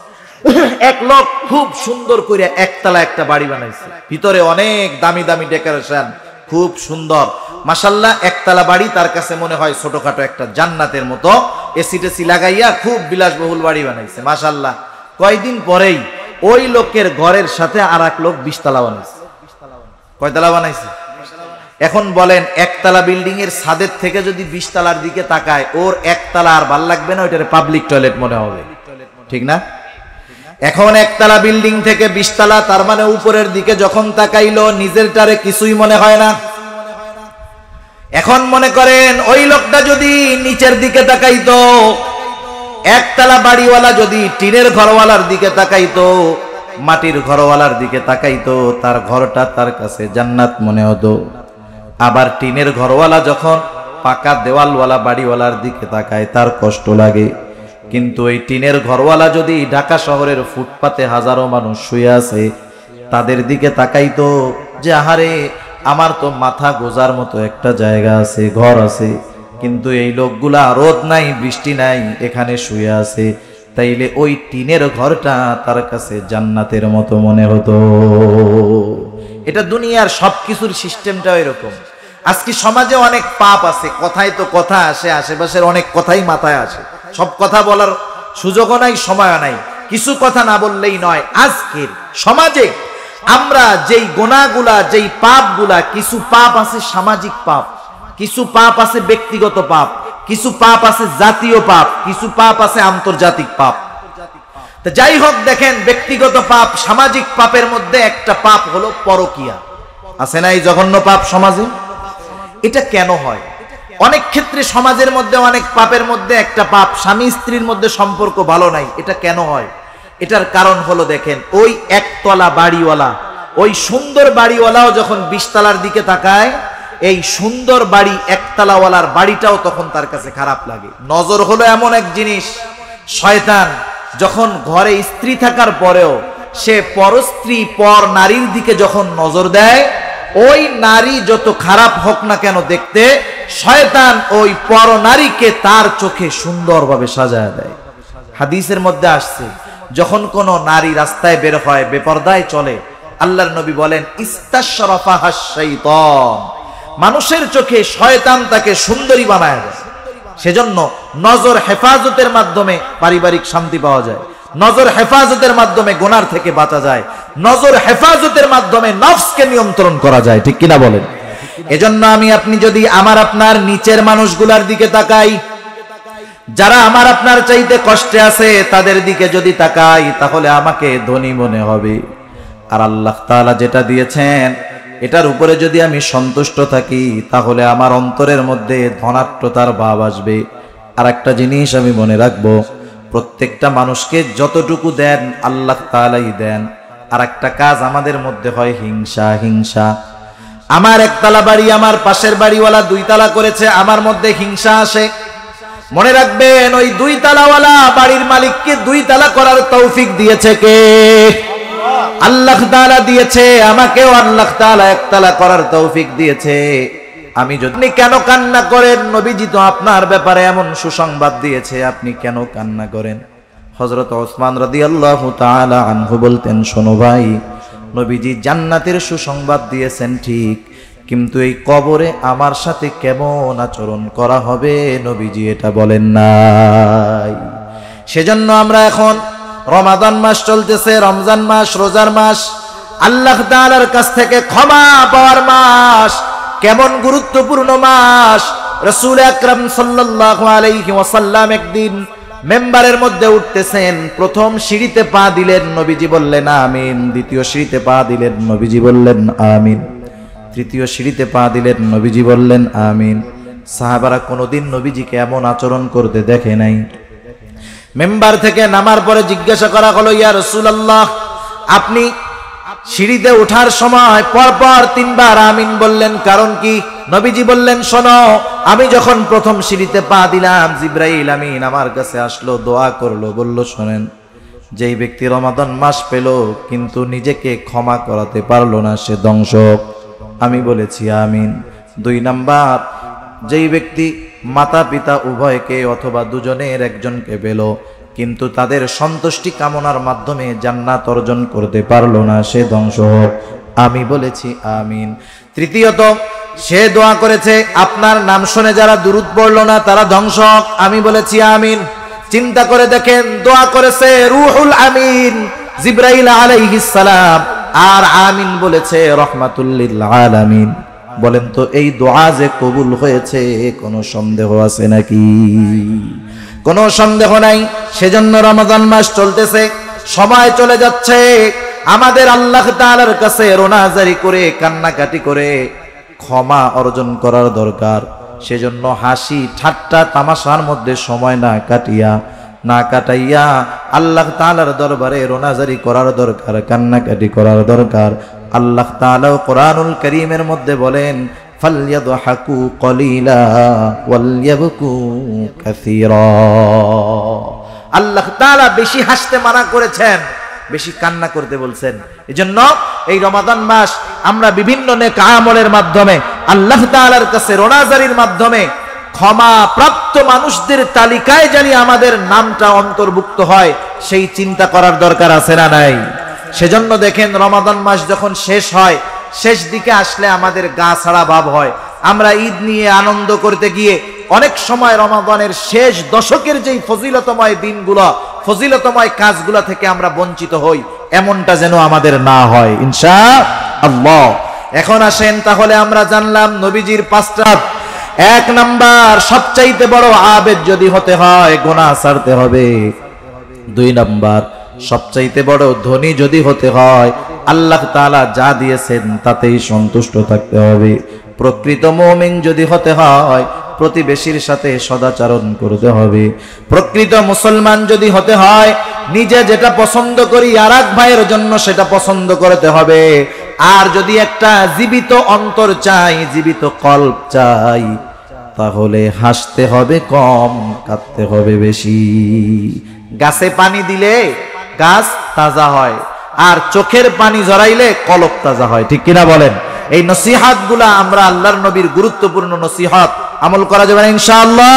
এক লোক খুব সুন্দর করে একতলা একটা বাড়ি বানাইছে, ভিতরে অনেক দামি দামি ডেকোরেশন, খুব সুন্দর মাশাআল্লাহ। একতলা বাড়ি তার কাছে মনে হয় ছোটখাটো একটা জান্নাতের মতো, এসি টেসি লাগাইয়া খুব বিলাসবহুল বাড়ি বানাইছে মাশাআল্লাহ। কয়দিন পরেই ওই লোকের ঘরের সাথে আর এক লোক 20 তলা বানাইছে। কয়তলা বানাইছে? এখন বলেন, একতলা বিল্ডিং এর ছাদের থেকে যদি 20 তলার দিকে তাকায়, ওর একতলা আর ভাল লাগবে না, ওইটারে পাবলিক টয়লেট মনে হবে, ঠিক না? এখন একতলা বিল্ডিং থেকে 20 তলা, তার মানে উপরের দিকে যখন তাকাইলো নিজেরটারে কিছুই মনে হয় না। এখন মনে করেন ওই লোকটা যদি নিচের দিকে তাকাইতো, একতলা বাড়িওয়ালা যদি টিনের ঘরওয়ালার দিকে তাকাইতো, মাটির ঘরওয়ালার দিকে তাকাইতো, তার ঘরটা তার কাছে জান্নাত মনে হতো। আবার টিনের ঘরওয়ালা যখন পাকা দেওয়ালওয়ালা বাড়িওয়ালার দিকে তাকায়, তার কষ্ট লাগে। কিন্তু এই টিনের ঘরওয়ালা যদি ঢাকা শহরের ফুটপাতে হাজারো মানুষ শুয়ে আছে, তাদের দিকে তাকাইতো যে আহারে, আমার তো মাথা গোজার মতো একটা জায়গা আছে, ঘর আছে, কিন্তু এই লোকগুলা রোদ নাই বৃষ্টি নাই এখানে শুয়ে আছে, তাইলে ওই টিনের ঘরটা তার কাছে জান্নাতের মতো মনে হতো। এটা দুনিয়ার সবকিছুর সিস্টেমটা এরকম। আজকে সমাজে অনেক পাপ আছে, কথায় তো কথা আসে, আশেপাশের অনেক কথাই মাথায় আসে, সব কথা বলার সুযোগও নাই, সময়ও নাই, কিছু কথা না বললেই নয়। আজকের সমাজে আমরা যেই গুনাহগুলা, যেই পাপগুলা, কিছু পাপ আছে সামাজিক পাপ, কিছু পাপ আছে ব্যক্তিগত পাপ, কিছু পাপ আছে জাতীয় পাপ, কিছু পাপ আছে আন্তর্জাতিক পাপ। তো যাই হোক, দেখেন ব্যক্তিগত পাপ, সামাজিক পাপের মধ্যে একটা পাপ হলো পরকিয়া। আছে না এই জঘন্য পাপ সমাজে? এটা কেন হয়? অনেক ক্ষেত্রে সমাজের মধ্যে অনেক পাপের মধ্যে একটা পাপ, স্বামী স্ত্রীর মধ্যে সম্পর্ক ভালো নাই, এটা কেন হয়? এটার কারণ হলো দেখেন, ওই একতলা বাড়িওয়ালা, ওই সুন্দর বাড়িওয়ালাও যখন 20 তলার দিকে তাকায়, এই সুন্দর বাড়ি একতলাওয়ালার বাড়িটাও তখন তার কাছে খারাপ লাগে। নজর হলো এমন এক জিনিস, শয়তান যখন ঘরে স্ত্রী থাকার পরেও সে পরস্ত্রী, পর নারীর দিকে যখন নজর দেয়, ওই নারী যত খারাপ হোক না কেন দেখতে, শয়তান ওই পর নারীকে তার চোখে সুন্দরভাবে সাজায় দেয়। হাদিসের মধ্যে আসছে, যখন কোন নারী রাস্তায় বের হয়, বেপরদায় চলে, আল্লাহর নবী বলেন ইস্তাশরাফাহাশ শাইতান, মানুষের চোখে শয়তান তাকে সুন্দরী বানায় দেয়। সেজন্য নজর হেফাজতের মাধ্যমে পারিবারিক শান্তি পাওয়া যায়, নজর হেফাজতের মাধ্যমে গুনার থেকে বাঁচা যায়, নজর হেফাজতের মাধ্যমে নফসকে নিয়ন্ত্রণ করা যায়, ঠিক কিনা বলেন? এজন্য আমি আপনি যদি আমার আপনার নিচের মানুষগুলার দিকে তাকাই, যারা আমার আপনার চাইতে কষ্টে আছে, তাদের দিকে যদি তাকাই, তাহলে আমাকে ধনী মনে হবে। আর আল্লাহ তাআলা যেটা দিয়েছেন এটার উপরে যদি আমি সন্তুষ্ট থাকি, তাহলে আমার অন্তরের মধ্যে ধনাত্মতার ভাব আসবে। আর একটা জিনিস আমি মনে রাখবো, প্রত্যেকটা মানুষকে যতটুকু দেন আল্লাহ তাআলাই দেন। আর একটা কাজ আমাদের মধ্যে হয় হিংসা। হিংসা, আমার একতলা বাড়ি, আমার পাশের বাড়িওয়ালা 2 তলা করেছে, আমার মধ্যে হিংসা আসে। মনে রাখবেন, ওই 2 তলাওয়ালা বাড়ির মালিককে 2 তলা করার তৌফিক দিয়েছে কে? আল্লাহ তাআলা দিয়েছে। আমাকেও আল্লাহ তাআলা 1 তলা করার তৌফিক দিয়েছে। আমি যদি কেন কান্না করেন? নবীজি তো আপনার ব্যাপারে এমন সুসংবাদ দিয়েছে, আপনি কেন কান্না করেন? হযরত ওসমান রাদিয়াল্লাহু তাআলা আনহু বলতেন, শোনো ভাই, নবীজি জান্নাতের সুসংবাদ দিয়েছেন ঠিক, কিন্তু এই কবরে আমার সাথে কেমন আচরণ করা হবে নবীজি এটা বলেন নাই। সেজন্য আমরা এখন রমাদান মাস চলতেছে, রমজান মাস, রোজার মাস, আল্লাহ তাআলার কাছ থেকে ক্ষমা পাওয়ার মাস। কেমন গুরুত্বপূর্ণ মাস! রাসূল আকরাম সাল্লাল্লাহু আলাইহি ওয়াসাল্লাম একদিন মেম্বারের মধ্যে উঠতেছেন, প্রথম সিঁড়িতে পা দিলেন, নবীজি বললেন আমিন। দ্বিতীয় সিঁড়িতে পা দিলেন, নবীজি বললেন আমিন। তৃতীয় সিঁড়িতে পা দিলেন, নবীজি বললেন আমিন। সাহাবারা কোনোদিন নবীজিকে এমন আচরণ করতে দেখে নাই। মেম্বার থেকে নামার পরে জিজ্ঞাসা করা হলো, ইয়া রাসূলুল্লাহ, আপনি সিঁড়িতে ওঠার সময় পরপর 3 বার আমিন বললেন। কারণ কি? নবীজি বললেন, শোনো, আমি যখন প্রথম সিঁড়িতে পা দিলাম, জিবরাইল আমিন আমার কাছে আসলো, দোয়া করলো, বলল, শোনেন, যেই ব্যক্তি রমাদান মাস পেল কিন্তু নিজেকে ক্ষমা করাতে পারলো না, সে ধ্বংসক। আমি বলেছি আমিন। 2 নাম্বার, যেই ব্যক্তি মাতা পিতা উভয়কে অথবা দুজনের একজনকে পেল কিন্তু তাদের সন্তুষ্টি কামনার মাধ্যমে জান্নাত অর্জন করতে পারলো না, সে ধ্বংস হোক। আমি বলেছি আমিন। তৃতীয়ত, সে দোয়া করেছে, আপনার নাম শুনে যারা দুরূদ পড়লো না তারা ধ্বংস হোক। আমি বলেছি আমিন। চিন্তা করে দেখেন, দোয়া করেছে রুহুল আমিন জিবরাইল আলাইহিস সালাম, আর আমিন বলেছে রহমাতুল লিল আলামিন। বলেন তো, এই দোয়া যে কবুল হয়েছে কোনো সন্দেহ আছে নাকি? কোনো সন্দেহ নাই। সেজন্য রমাদান মাস চলতেছে, সময় চলে যাচ্ছে, আমাদের আল্লাহ তাআলার কাছে রোনাজারি করে কান্নাকাটি করে ক্ষমা অর্জন করার দরকার। সেজন্য হাসি ঠাট্টা তামাশার মধ্যে সময় না কাটাইয়া আল্লাহ তাআলার দরবারে রোনাজারি করার দরকার, কান্নাকাটি করার দরকার। আল্লাহ তাআলা কোরআনুল কারীমের মধ্যে বলেন, ফালইয়াদহাকু কলিলা ওয়ালইয়াবকু কাসীরা। আল্লাহ তাআলা বেশি হাসতে মানা করেছেন, বেশি কান্না করতে বলছেন। এজন্য এই রমাদান মাস আমরা বিভিন্ন নেক আমলের মাধ্যমে আল্লাহ তাআলার কাছে রোনাজারির মাধ্যমে ক্ষমা প্রাপ্ত মানুষদের তালিকায় জানি আমাদের নামটা অন্তর্ভুক্ত হয়, সেই চিন্তা করার দরকার আছে না নাই? সেজন্য দেখেন, রমাদান মাস যখন শেষ হয়, শেষ দিকে আসলে আমাদের গা ছাড়া ভাব হয়। আমরা ঈদ নিয়ে আনন্দ করতে গিয়ে অনেক সময় রমাদানের শেষ দশকের যেই ফজিলতময় দিনগুলো, ফজিলতময় কাজগুলো থেকে আমরা বঞ্চিত হই, এমনটা যেন আমাদের না হয় ইনশাআল্লাহ। এখন আসেন, তাহলে আমরা জানলাম নবীজির 5টা। 1 নাম্বার, সবচাইতে বড় আবেদ যদি হতে হয় গুনাহ ছাড়তে হবে। 2 নাম্বার, সবচাইতে বড় ধনী যদি হতে হয় আল্লাহ তাআলা যা দিয়েছেন তাতেই সন্তুষ্ট থাকতে হবে। প্রকৃত মুমিন যদি হতে হয় প্রতিবেশীর সাথে সদাচরণ করতে হবে। প্রকৃত মুসলমান যদি হতে হয় নিজে যেটা পছন্দ করি আরেক ভাইয়ের জন্য সেটা পছন্দ করতে হবে। আর যদি একটা জীবিত অন্তর চাই, জীবিত কল্প চাই, তাহলে হাসতে হবে কম, কাঁদতে হবে বেশি। গাছে পানি দিলে গাছ তাজা হয়, আর চোখের পানি ঝরাইলে কলব তাজা হয়, ঠিক কিনা বলেন? এই নসিহত গুলা আমরা আল্লাহর নবীর গুরুত্বপূর্ণ নসিহত, আমল করা যাবে না ইনশাআল্লাহ।